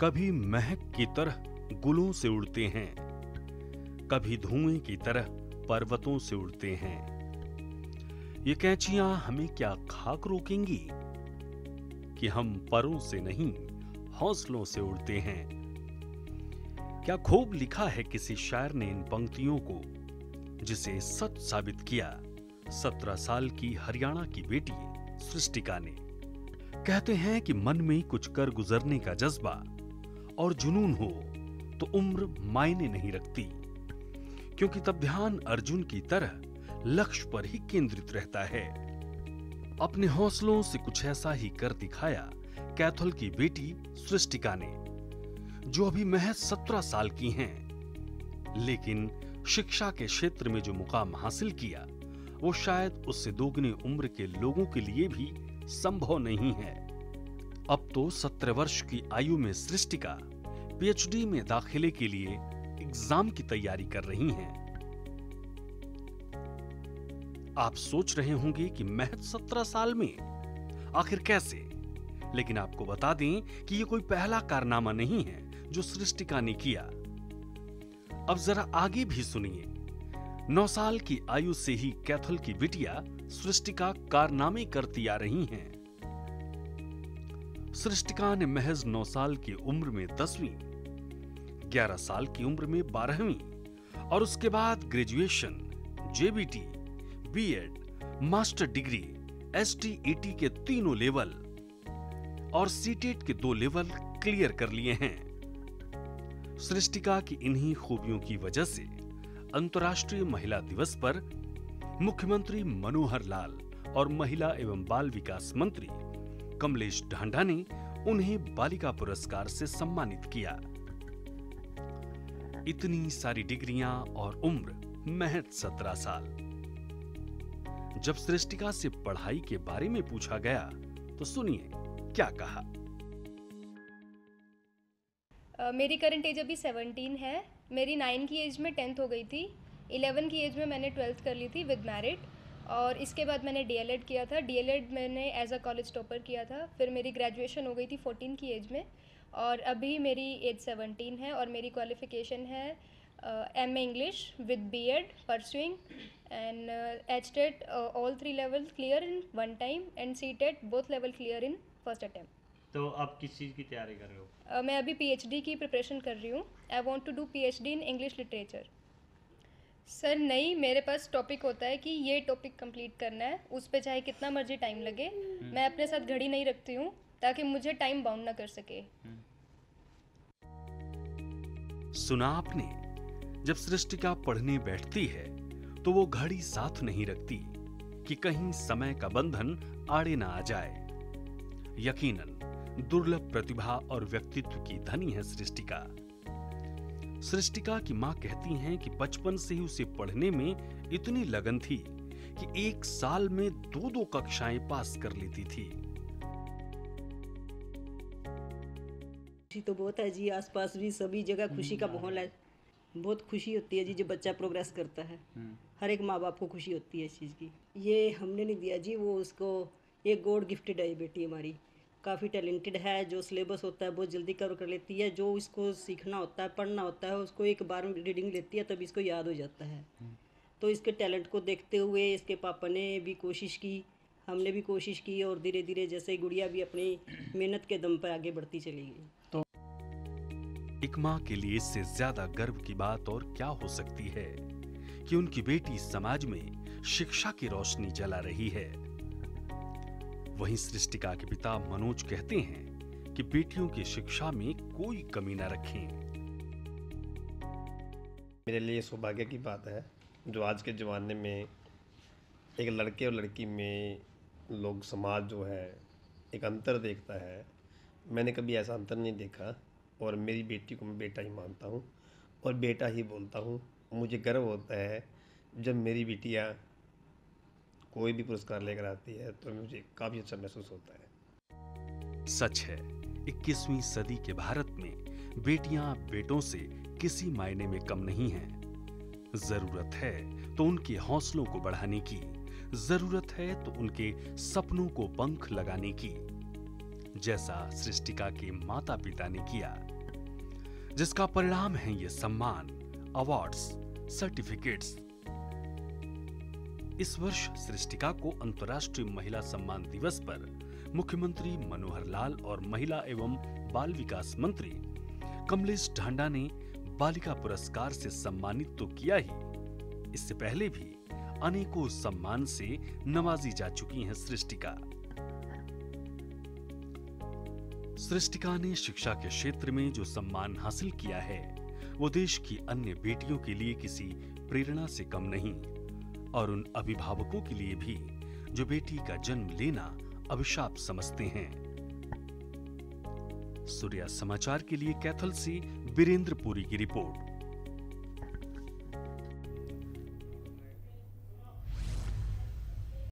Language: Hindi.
कभी महक की तरह गुलों से उड़ते हैं, कभी धुएं की तरह पर्वतों से उड़ते हैं। ये कैंचियां हमें क्या खाक रोकेंगी कि हम परों से नहीं हौसलों से उड़ते हैं। क्या खूब लिखा है किसी शायर ने इन पंक्तियों को, जिसे सच साबित किया 17 साल की हरियाणा की बेटी सृष्टिका ने। कहते हैं कि मन में कुछ कर गुजरने का जज्बा और जुनून हो तो उम्र मायने नहीं रखती, क्योंकि तब ध्यान अर्जुन की तरह लक्ष्य पर ही केंद्रित रहता है। अपने हौसलों से कुछ ऐसा ही कर दिखाया कैथल की बेटी सृष्टिका ने, जो अभी महज 17 साल की हैं, लेकिन शिक्षा के क्षेत्र में जो मुकाम हासिल किया वो शायद उससे दोगुनी उम्र के लोगों के लिए भी संभव नहीं है। अब तो 17 वर्ष की आयु में सृष्टिका पीएचडी में दाखिले के लिए एग्जाम की तैयारी कर रही हैं। आप सोच रहे होंगे कि महज 17 साल में आखिर कैसे, लेकिन आपको बता दें कि ये कोई पहला कारनामा नहीं है जो सृष्टिका ने किया। अब जरा आगे भी सुनिए। 9 साल की आयु से ही कैथल की बिटिया सृष्टिका कारनामे करती आ रही हैं। सृष्टिका ने महज 9 साल की उम्र में 10वीं, 11 साल की उम्र में 12वीं और उसके बाद graduation, JBT, BEd, master degree, STET के तीनों लेवल और सीटेट के 2 लेवल क्लियर कर लिए हैं। सृष्टिका की इन्हीं खूबियों की वजह से अंतर्राष्ट्रीय महिला दिवस पर मुख्यमंत्री मनोहर लाल और महिला एवं बाल विकास मंत्री कमलेश ढांडा ने उन्हें बालिका पुरस्कार से सम्मानित किया। इतनी सारी डिग्रियां और उम्र महज 17 साल। जब सृष्टिका से पढ़ाई के बारे में पूछा गया तो सुनिए क्या कहा। मेरी करंट एज अभी 17 है। मेरी 9 की एज में 10th हो गई थी। 11 की एज में मैंने 12th कर ली थी विद मैरिट, और इसके बाद मैंने डीएलएड किया था। डीएलएड मैंने एज अ कॉलेज टॉपर किया था। फिर मेरी ग्रेजुएशन हो गई थी 14 की एज में, और अभी मेरी एज 17 है और मेरी क्वालिफिकेशन है MA English with BEd pursuing and HTET all 3 level clear in 1 time and CTET both level clear in first attempt. तो आप किस चीज़ की तैयारी कर रहे हो? मैं अभी पीएचडी की प्रिपरेशन कर रही हूँ। I want to do PhD in English literature. Sir नहीं, मेरे पास टॉपिक होता है कि ये टॉपिक कंप्लीट करना है, उस पे चाहे कितना मर्जी टाइम लगे। मैं अपने साथ घड़ी नहीं रखती हूँ ताकि मुझे टाइम बाउंड ना कर सके। सुना आपने, जब सृष्टिका पढ़ने बैठती है तो वो घड़ी साथ नहीं रखती कि कहीं समय का बंधन आड़े ना आ जाए। यकीनन दुर्लभ प्रतिभा और व्यक्तित्व की धनी है सृष्टिका। सृष्टिका की मां कहती हैं कि बचपन से ही उसे पढ़ने में इतनी लगन थी कि 1 साल में 2-2 कक्षाएं पास कर लेती थी। खुशी तो बहुत है जी, आसपास भी सभी जगह खुशी का माहौल है। बहुत खुशी होती है जी जब बच्चा प्रोग्रेस करता है। हर एक माँ बाप को खुशी होती है इस चीज़ की। ये हमने नहीं दिया जी, वो उसको एक गॉड गिफ्टेड है ये बेटी हमारी। काफ़ी टैलेंटेड है। जो सिलेबस होता है बहुत जल्दी कवर कर लेती है। जो इसको सीखना होता है, पढ़ना होता है, उसको एक बार में रीडिंग लेती है तब इसको याद हो जाता है। तो इसके टैलेंट को देखते हुए इसके पापा ने भी कोशिश की, हमने भी कोशिश की, और धीरे धीरे जैसे गुड़िया भी अपनी मेहनत के दम पर आगे बढ़ती चली गई। तो एक माँ के लिए इससे ज्यादा गर्व की बात और क्या हो सकती है कि उनकी बेटी समाज में शिक्षा की रोशनी जला रही है। वहीं सृष्टिका के पिता मनोज कहते हैं कि बेटियों की शिक्षा में कोई कमी न रखें। मेरे लिए सौभाग्य की बात है जो आज के ज़माने में एक लड़के और लड़की में लोग समाज जो है एक अंतर देखता है। मैंने कभी ऐसा अंतर नहीं देखा और मेरी बेटी को मैं बेटा ही मानता हूँ और बेटा ही बोलता हूँ। मुझे गर्व होता है जब मेरी बिटिया कोई भी पुरस्कार लेकर आती है तो मुझे काफ़ी अच्छा महसूस होता है। सच है, 21वीं सदी के भारत में बेटियां बेटों से किसी मायने में कम नहीं हैं। जरूरत है तो उनके हौसलों को बढ़ाने की, जरूरत है तो उनके सपनों को पंख लगाने की, जैसा सृष्टिका के माता पिता ने किया। जिसका परिणाम है ये सम्मान, अवार्ड्स, सर्टिफिकेट्स। इस वर्ष सृष्टिका को अंतर्राष्ट्रीय महिला सम्मान दिवस पर मुख्यमंत्री मनोहर लाल और महिला एवं बाल विकास मंत्री कमलेश ढांडा ने बालिका पुरस्कार से सम्मानित तो किया ही, इससे पहले भी अनेकों सम्मान से नवाजी जा चुकी हैं सृष्टिका। सृष्टिका ने शिक्षा के क्षेत्र में जो सम्मान हासिल किया है वो देश की अन्य बेटियों के लिए किसी प्रेरणा से कम नहीं, और उन अभिभावकों के लिए भी जो बेटी का जन्म लेना अभिशाप समझते हैं। सूर्या समाचार के लिए कैथल से वीरेंद्र पुरी की रिपोर्ट।